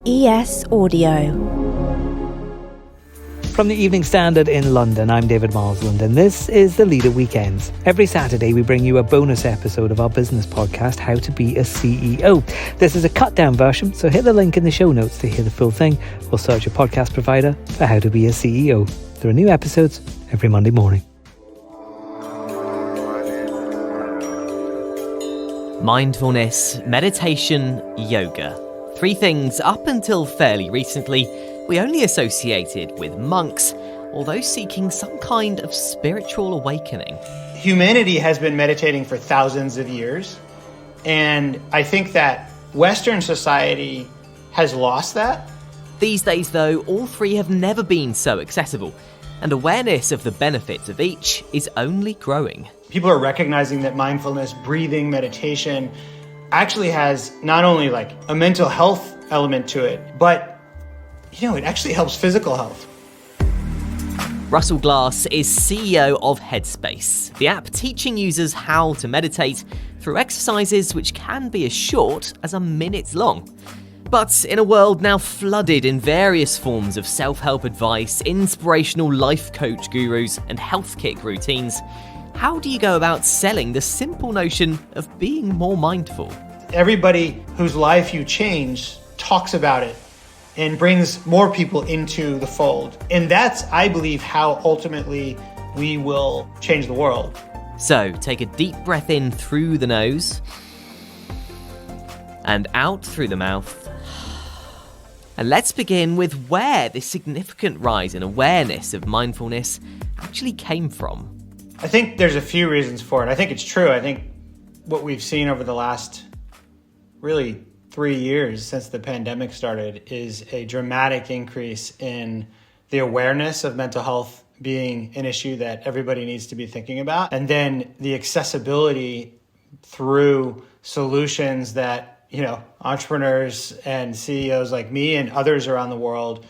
ES Audio. From the Evening Standard in London, I'm David Marsland, and this is the Leader Weekends. Every Saturday, we bring you a bonus episode of our business podcast, How to Be a CEO. This is a cut-down version, so hit the link in the show notes to hear the full thing, or search your podcast provider for How to Be a CEO. There are new episodes every Monday morning. Mindfulness, meditation, yoga. Three things up until fairly recently we only associated with monks, although seeking some kind of spiritual awakening. Humanity has been meditating for thousands of years, and I think that Western society has lost that. These days, though, all three have never been so accessible, and awareness of the benefits of each is only growing. People are recognizing that mindfulness, breathing, meditation actually has not only like a mental health element to it, but it actually helps physical health. Russell Glass is CEO of Headspace, the app teaching users how to meditate through exercises which can be as short as a minute long. But in a world now flooded in various forms of self-help advice, inspirational life coach gurus, and health kick routines, how do you go about selling the simple notion of being more mindful? Everybody whose life you change talks about it and brings more people into the fold. And that's, I believe, how ultimately we will change the world. So take a deep breath in through the nose and out through the mouth. And let's begin with where this significant rise in awareness of mindfulness actually came from. I think there's a few reasons for it. I think it's true. I think what we've seen over the last really 3 years since the pandemic started is a dramatic increase in the awareness of mental health being an issue that everybody needs to be thinking about. And then the accessibility through solutions that, entrepreneurs and CEOs like me and others around the world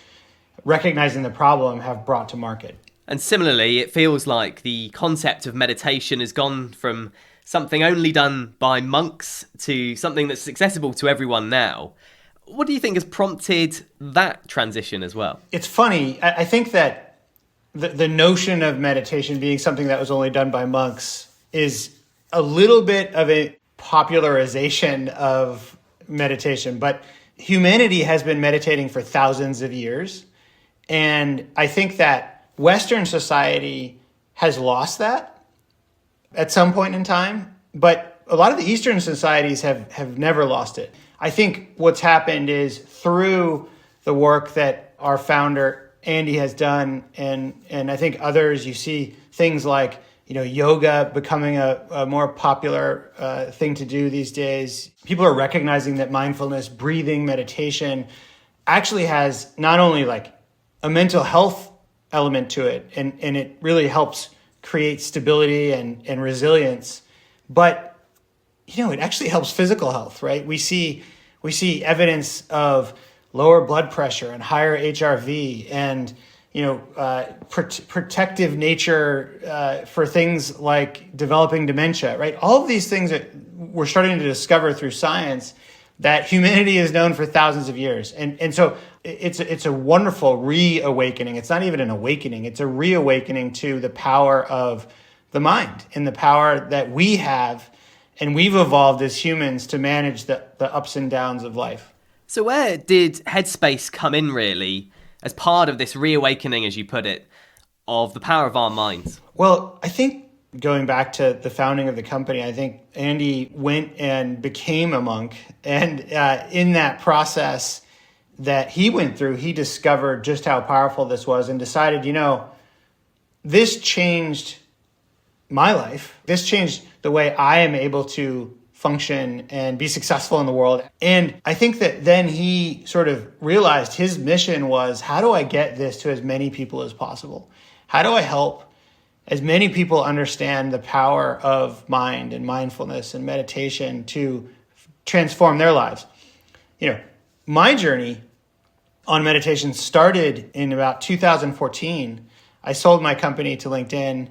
recognizing the problem have brought to market. And similarly, it feels like the concept of meditation has gone from something only done by monks to something that's accessible to everyone now. What do you think has prompted that transition as well? It's funny. I think that the notion of meditation being something that was only done by monks is a little bit of a popularization of meditation. But humanity has been meditating for thousands of years. And I think that Western society has lost that at some point in time, but a lot of the Eastern societies have never lost it. I think what's happened is through the work that our founder, Andy, has done, and I think others, you see things like yoga becoming a more popular thing to do these days. People are recognizing that mindfulness, breathing, meditation actually has not only like a mental health element to it, and it really helps create stability and resilience, but it actually helps physical health, right? We see evidence of lower blood pressure and higher HRV and protective nature for things like developing dementia, right? All of these things that we're starting to discover through science that humanity has known for thousands of years. And so it's a wonderful reawakening. It's not even an awakening. It's a reawakening to the power of the mind and the power that we have, and we've evolved as humans to manage the ups and downs of life. So where did Headspace come in really as part of this reawakening, as you put it, of the power of our minds? Well, I think going back to the founding of the company, I think Andy went and became a monk. And in that process that he went through, he discovered just how powerful this was and decided, this changed my life. This changed the way I am able to function and be successful in the world. And I think that then he sort of realized his mission was, how do I get this to as many people as possible? How do I help as many people understand the power of mind and mindfulness and meditation to transform their lives? My journey on meditation started in about 2014. I sold my company to LinkedIn.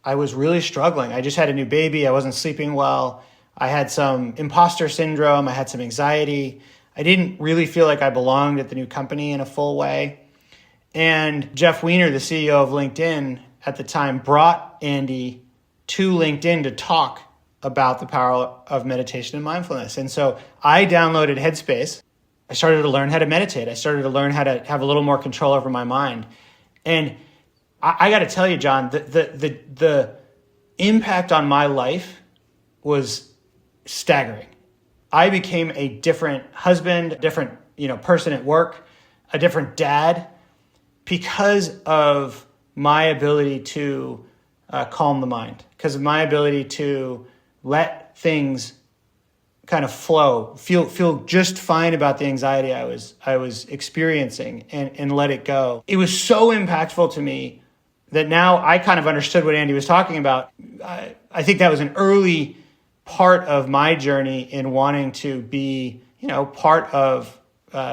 I was really struggling. I just had a new baby. I wasn't sleeping well. I had some imposter syndrome. I had some anxiety. I didn't really feel like I belonged at the new company in a full way. And Jeff Weiner, the CEO of LinkedIn at the time, brought Andy to LinkedIn to talk about the power of meditation and mindfulness. And so I downloaded Headspace. I started to learn how to meditate. I started to learn how to have a little more control over my mind. And I got to tell you, John, the impact on my life was staggering. I became a different husband, a different, person at work, a different dad, because of my ability to calm the mind, because of my ability to let things kind of flow, feel just fine about the anxiety I was experiencing and let it go. It was so impactful to me that now I kind of understood what Andy was talking about. I think that was an early part of my journey in wanting to be, part of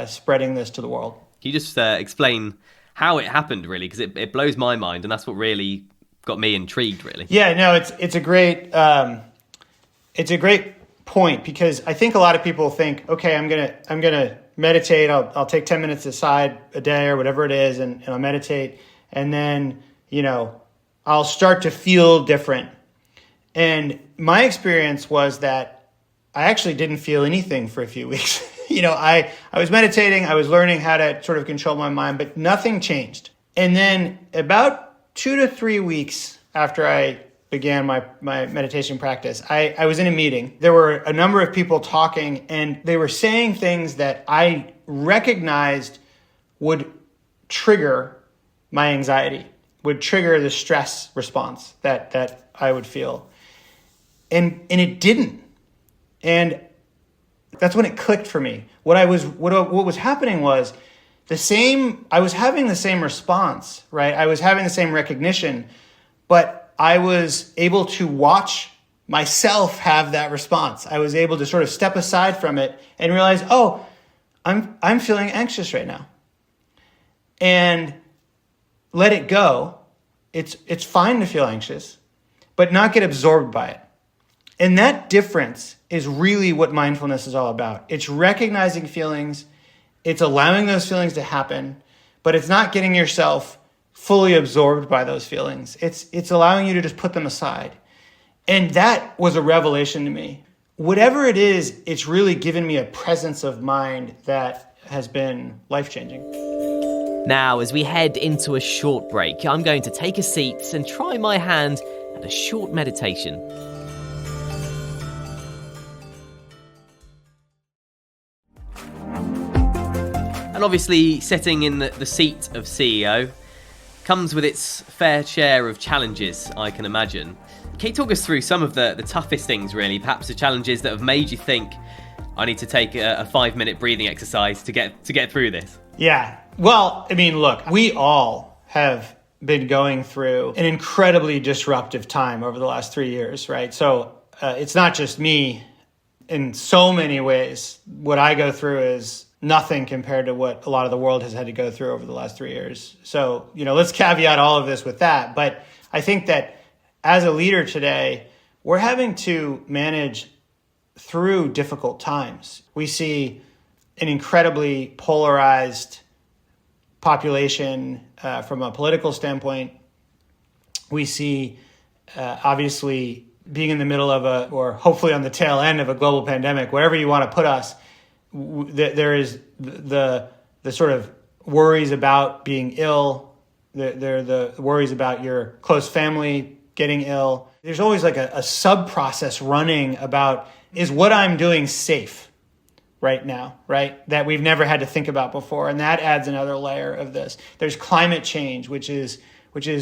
spreading this to the world. Can you just explain how it happened, really? Because it blows my mind, and that's what really got me intrigued, really. Yeah, no, it's a great point, because I think a lot of people think, okay, I'm gonna meditate. I'll take 10 minutes aside a day or whatever it is, and I'll meditate, and then I'll start to feel different. And my experience was that I actually didn't feel anything for a few weeks. I was meditating, I was learning how to sort of control my mind, but nothing changed. And then about 2 to 3 weeks after I began my meditation practice, I was in a meeting. There were a number of people talking, and they were saying things that I recognized would trigger my anxiety, would trigger the stress response that I would feel. And it didn't. And that's when it clicked for me. What was happening was I was having the same response, right? I was having the same recognition, but I was able to watch myself have that response. I was able to sort of step aside from it and realize, oh, I'm feeling anxious right now. And let it go. It's fine to feel anxious, but not get absorbed by it. And that difference is really what mindfulness is all about. It's recognizing feelings, it's allowing those feelings to happen, but it's not getting yourself fully absorbed by those feelings. It's allowing you to just put them aside. And that was a revelation to me. Whatever it is, it's really given me a presence of mind that has been life-changing. Now, as we head into a short break, I'm going to take a seat and try my hand at a short meditation. And obviously, sitting in the seat of CEO comes with its fair share of challenges, I can imagine. Can you talk us through some of the toughest things, really? Perhaps the challenges that have made you think, I need to take a 5-minute breathing exercise to get through this? Yeah. Well, I mean, look, we all have been going through an incredibly disruptive time over the last 3 years, right? So it's not just me. In so many ways, what I go through is nothing compared to what a lot of the world has had to go through over the last 3 years. So, let's caveat all of this with that. But I think that as a leader today, we're having to manage through difficult times. We see an incredibly polarized population from a political standpoint. We see, obviously, being in the middle of or hopefully on the tail end of a global pandemic, wherever you want to put us, there is the sort of worries about being ill. There are the worries about your close family getting ill. There's always like a sub-process running about, is what I'm doing safe right now, right? That we've never had to think about before. And that adds another layer of this. There's climate change, which is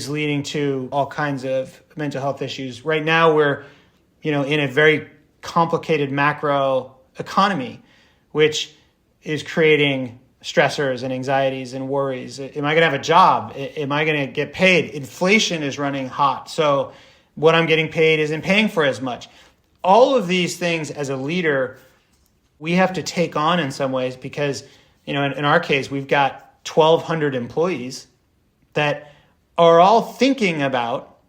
leading to all kinds of mental health issues. Right now, we're, in a very complicated macro economy, which is creating stressors and anxieties and worries. Am I going to have a job? Am I going to get paid? Inflation is running hot. So what I'm getting paid isn't paying for as much. All of these things as a leader, we have to take on in some ways because, in our case, we've got 1,200 employees that are all thinking about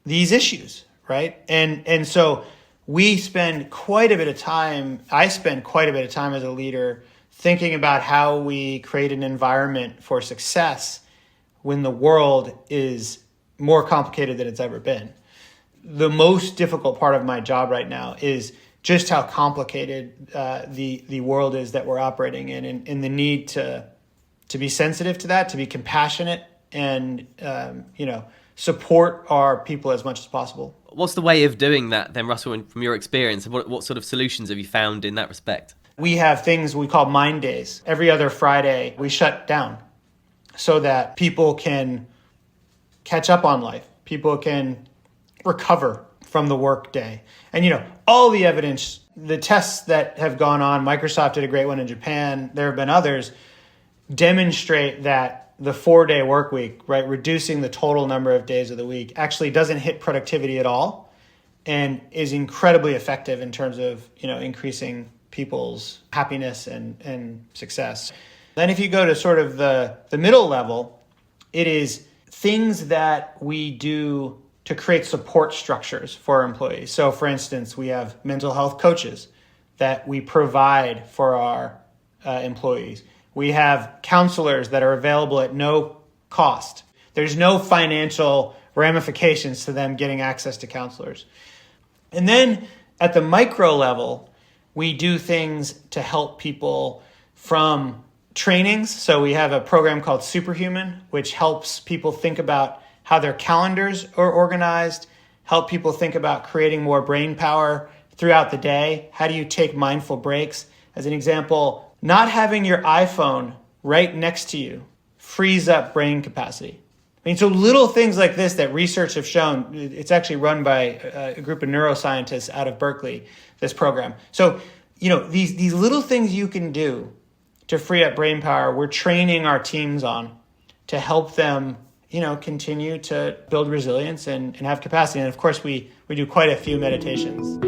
these issues, right? And so I spend quite a bit of time as a leader thinking about how we create an environment for success when the world is more complicated than it's ever been. The most difficult part of my job right now is just how complicated the world is that we're operating in, and the need to be sensitive to that, to be compassionate, and support our people as much as possible. What's the way of doing that then, Russell, from your experience? What sort of solutions have you found in that respect? We have things we call mind days. Every other Friday, we shut down so that people can catch up on life. People can recover from the work day. And, all the evidence, the tests that have gone on, Microsoft did a great one in Japan, there have been others, demonstrate that the 4-day work week, right, reducing the total number of days of the week, actually doesn't hit productivity at all and is incredibly effective in terms of, increasing people's happiness and success. Then if you go to sort of the middle level, it is things that we do to create support structures for our employees. So for instance, we have mental health coaches that we provide for our employees. We have counselors that are available at no cost. There's no financial ramifications to them getting access to counselors. And then at the micro level, we do things to help people from trainings. So we have a program called Superhuman, which helps people think about how their calendars are organized, help people think about creating more brain power throughout the day. How do you take mindful breaks? As an example, not having your iPhone right next to you frees up brain capacity. So little things like this that research have shown, it's actually run by a group of neuroscientists out of Berkeley, this program. So, these little things you can do to free up brain power, we're training our teams on to help them, continue to build resilience and have capacity. And of course, we do quite a few meditations.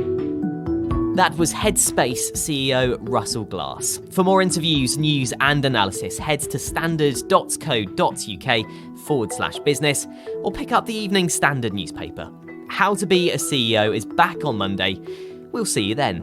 That was Headspace CEO Russell Glass. For more interviews, news and analysis, head to standard.co.uk/business or pick up the Evening Standard newspaper. How to Be a CEO is back on Monday. We'll see you then.